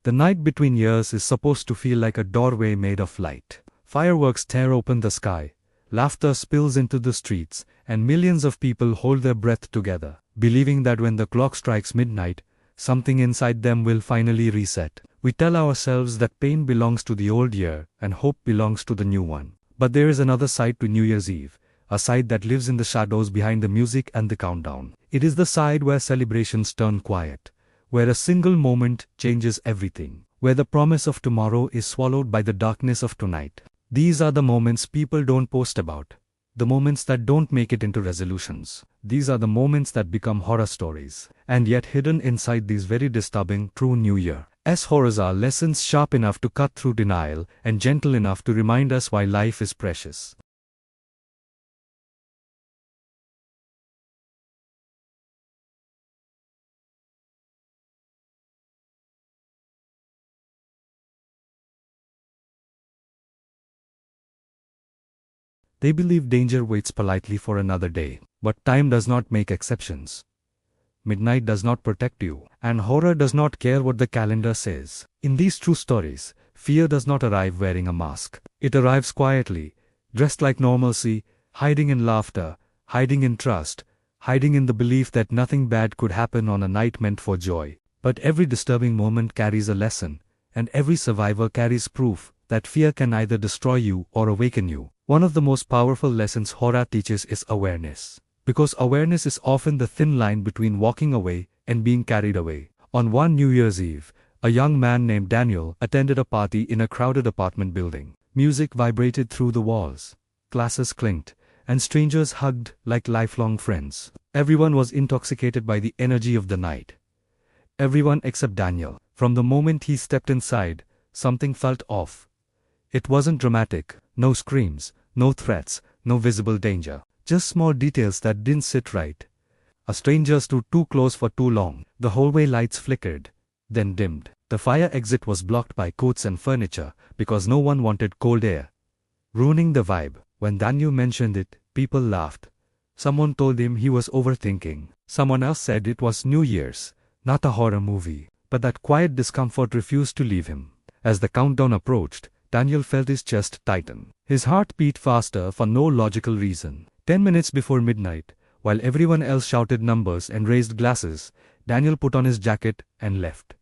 The night between years is supposed to feel like a doorway made of light. Fireworks tear open the sky, laughter spills into the streets, and millions of people hold their breath together, believing that when the clock strikes midnight, something inside them will finally reset. We tell ourselves that pain belongs to the old year and hope belongs to the new one. But there is another side to New Year's Eve, a side that lives in the shadows behind the music and the countdown. It is the side where celebrations turn quiet, where a single moment changes everything, where the promise of tomorrow is swallowed by the darkness of tonight. These are the moments people don't post about, the moments that don't make it into resolutions. These are the moments that become horror stories, and yet hidden inside these very disturbing true New Year. As horrors are lessons sharp enough to cut through denial and gentle enough to remind us why life is precious. They believe danger waits politely for another day, but time does not make exceptions. Midnight does not protect you, and horror does not care what the calendar says. In these true stories, fear does not arrive wearing a mask. It arrives quietly, dressed like normalcy, hiding in laughter, hiding in trust, hiding in the belief that nothing bad could happen on a night meant for joy. But every disturbing moment carries a lesson, and every survivor carries proof that fear can either destroy you or awaken you. One of the most powerful lessons horror teaches is awareness. Because awareness is often the thin line between walking away and being carried away. On one New Year's Eve, a young man named Daniel attended a party in a crowded apartment building. Music vibrated through the walls, glasses clinked, and strangers hugged like lifelong friends. Everyone was intoxicated by the energy of the night. Everyone except Daniel. From the moment he stepped inside, something felt off. It wasn't dramatic, no screams, no threats, no visible danger. Just small details that didn't sit right. A stranger stood too close for too long. The hallway lights flickered, then dimmed. The fire exit was blocked by coats and furniture because no one wanted cold air, ruining the vibe. When Daniel mentioned it, people laughed. Someone told him he was overthinking. Someone else said it was New Year's, not a horror movie. But that quiet discomfort refused to leave him. As the countdown approached, Daniel felt his chest tighten. His heart beat faster for no logical reason. 10 minutes before midnight, while everyone else shouted numbers and raised glasses, Daniel put on his jacket and left.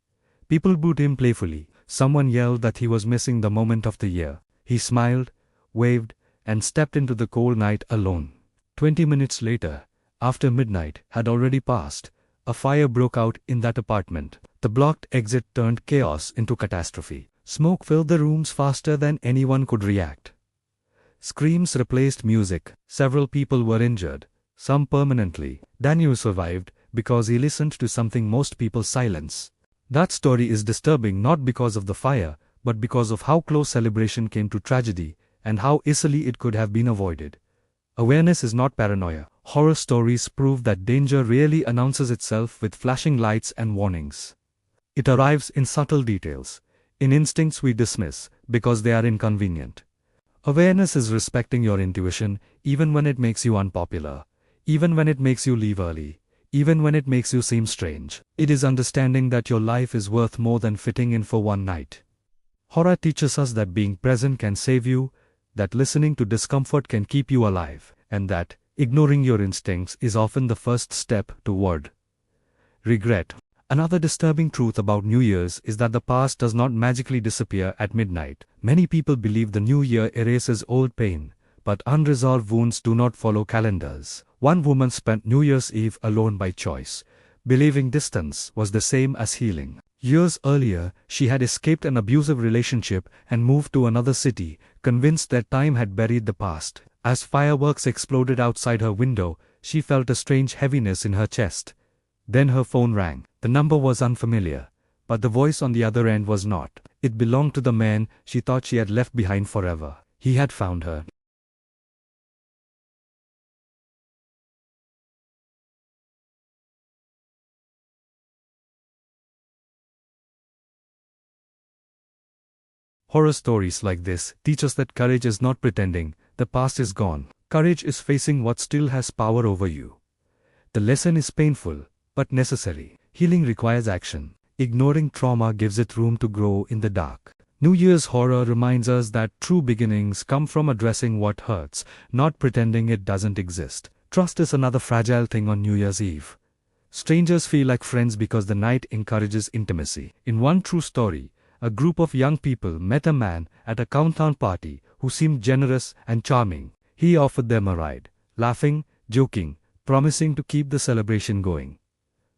People booed him playfully. Someone yelled that he was missing the moment of the year. He smiled, waved, and stepped into the cold night alone. 20 minutes later, after midnight had already passed, a fire broke out in that apartment. The blocked exit turned chaos into catastrophe. Smoke filled the rooms faster than anyone could react. Screams replaced music. Several people were injured, some permanently. Daniel survived because he listened to something most people silence. That story is disturbing not because of the fire, but because of how close celebration came to tragedy and how easily it could have been avoided. Awareness is not paranoia. Horror stories prove that danger rarely announces itself with flashing lights and warnings. It arrives in subtle details, in instincts we dismiss because they are inconvenient. Awareness is respecting your intuition even when it makes you unpopular, even when it makes you leave early, even when it makes you seem strange. It is understanding that your life is worth more than fitting in for one night. Horror teaches us that being present can save you, that listening to discomfort can keep you alive, and that ignoring your instincts is often the first step toward regret. Another disturbing truth about New Year's is that the past does not magically disappear at midnight. Many people believe the new year erases old pain, but unresolved wounds do not follow calendars. One woman spent New Year's Eve alone by choice, believing distance was the same as healing. Years earlier, she had escaped an abusive relationship and moved to another city, convinced that time had buried the past. As fireworks exploded outside her window, she felt a strange heaviness in her chest. Then her phone rang. The number was unfamiliar, but the voice on the other end was not. It belonged to the man she thought she had left behind forever. He had found her. Horror stories like this teach us that courage is not pretending the past is gone. Courage is facing what still has power over you. The lesson is painful, but necessary. Healing requires action. Ignoring trauma gives it room to grow in the dark. New Year's horror reminds us that true beginnings come from addressing what hurts, not pretending it doesn't exist. Trust is another fragile thing on New Year's Eve. Strangers feel like friends because the night encourages intimacy. In one true story, a group of young people met a man at a countdown party who seemed generous and charming. He offered them a ride, laughing, joking, promising to keep the celebration going.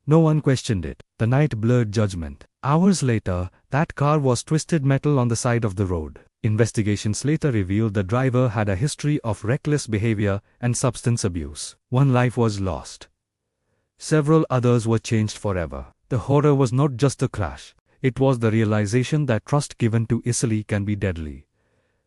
No one questioned it. The night blurred judgment. Hours later, that car was twisted metal on the side of the road. Investigations later revealed the driver had a history of reckless behavior and substance abuse. One life was lost. Several others were changed forever. The horror was not just the crash. It was the realization that trust given too easily can be deadly.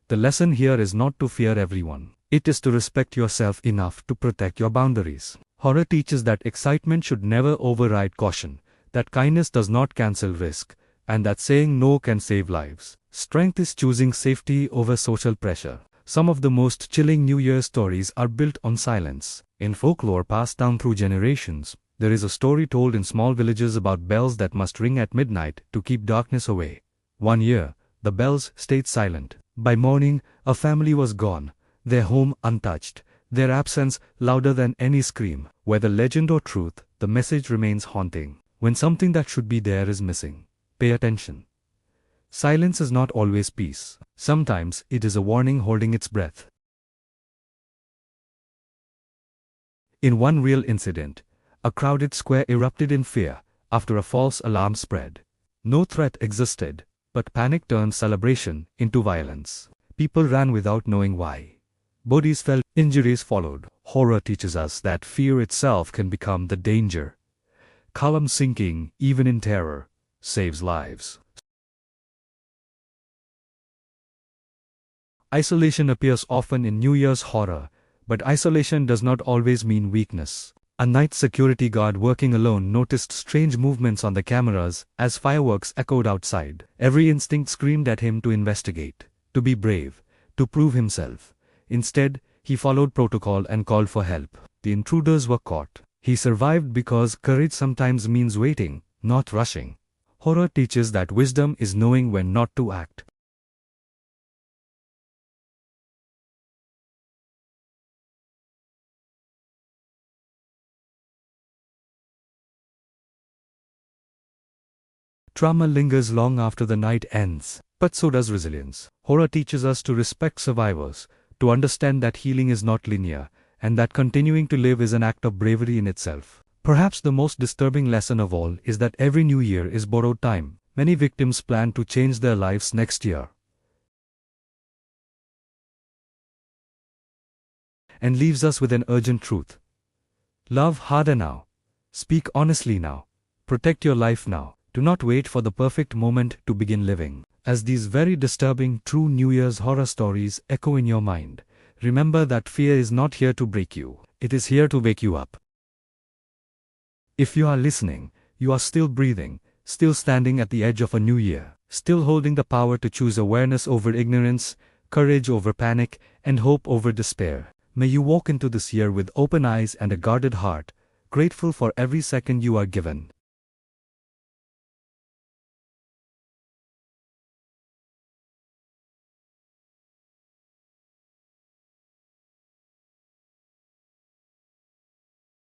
The lesson here is not to fear everyone. It is to respect yourself enough to protect your boundaries. Horror teaches that excitement should never override caution, that kindness does not cancel risk, and that saying no can save lives. Strength is choosing safety over social pressure. Some of the most chilling New Year stories are built on silence. In folklore passed down through generations, there is a story told in small villages about bells that must ring at midnight to keep darkness away. One year, the bells stayed silent. By morning, a family was gone, their home untouched, their absence louder than any scream. Whether legend or truth, the message remains haunting. When something that should be there is missing, pay attention. Silence is not always peace. Sometimes it is a warning holding its breath. In one real incident, a crowded square erupted in fear after a false alarm spread. No threat existed, but panic turned celebration into violence. People ran without knowing why. Bodies fell, injuries followed. Horror teaches us that fear itself can become the danger. Calm sinking, even in terror, saves lives. Isolation appears often in New Year's horror, but isolation does not always mean weakness. A night security guard working alone noticed strange movements on the cameras as fireworks echoed outside. Every instinct screamed at him to investigate, to be brave, to prove himself. Instead, he followed protocol and called for help. The intruders were caught. He survived because courage sometimes means waiting, not rushing. Horror teaches that wisdom is knowing when not to act. Trauma lingers long after the night ends, but so does resilience. Horror teaches us to respect survivors, to understand that healing is not linear, and that continuing to live is an act of bravery in itself. Perhaps the most disturbing lesson of all is that every new year is borrowed time. Many victims plan to change their lives next year, and leaves us with an urgent truth. Love harder now. Speak honestly now. Protect your life now. Do not wait for the perfect moment to begin living. As these very disturbing true New Year's horror stories echo in your mind, remember that fear is not here to break you. It is here to wake you up. If you are listening, you are still breathing, still standing at the edge of a new year, still holding the power to choose awareness over ignorance, courage over panic, and hope over despair. May you walk into this year with open eyes and a guarded heart, grateful for every second you are given.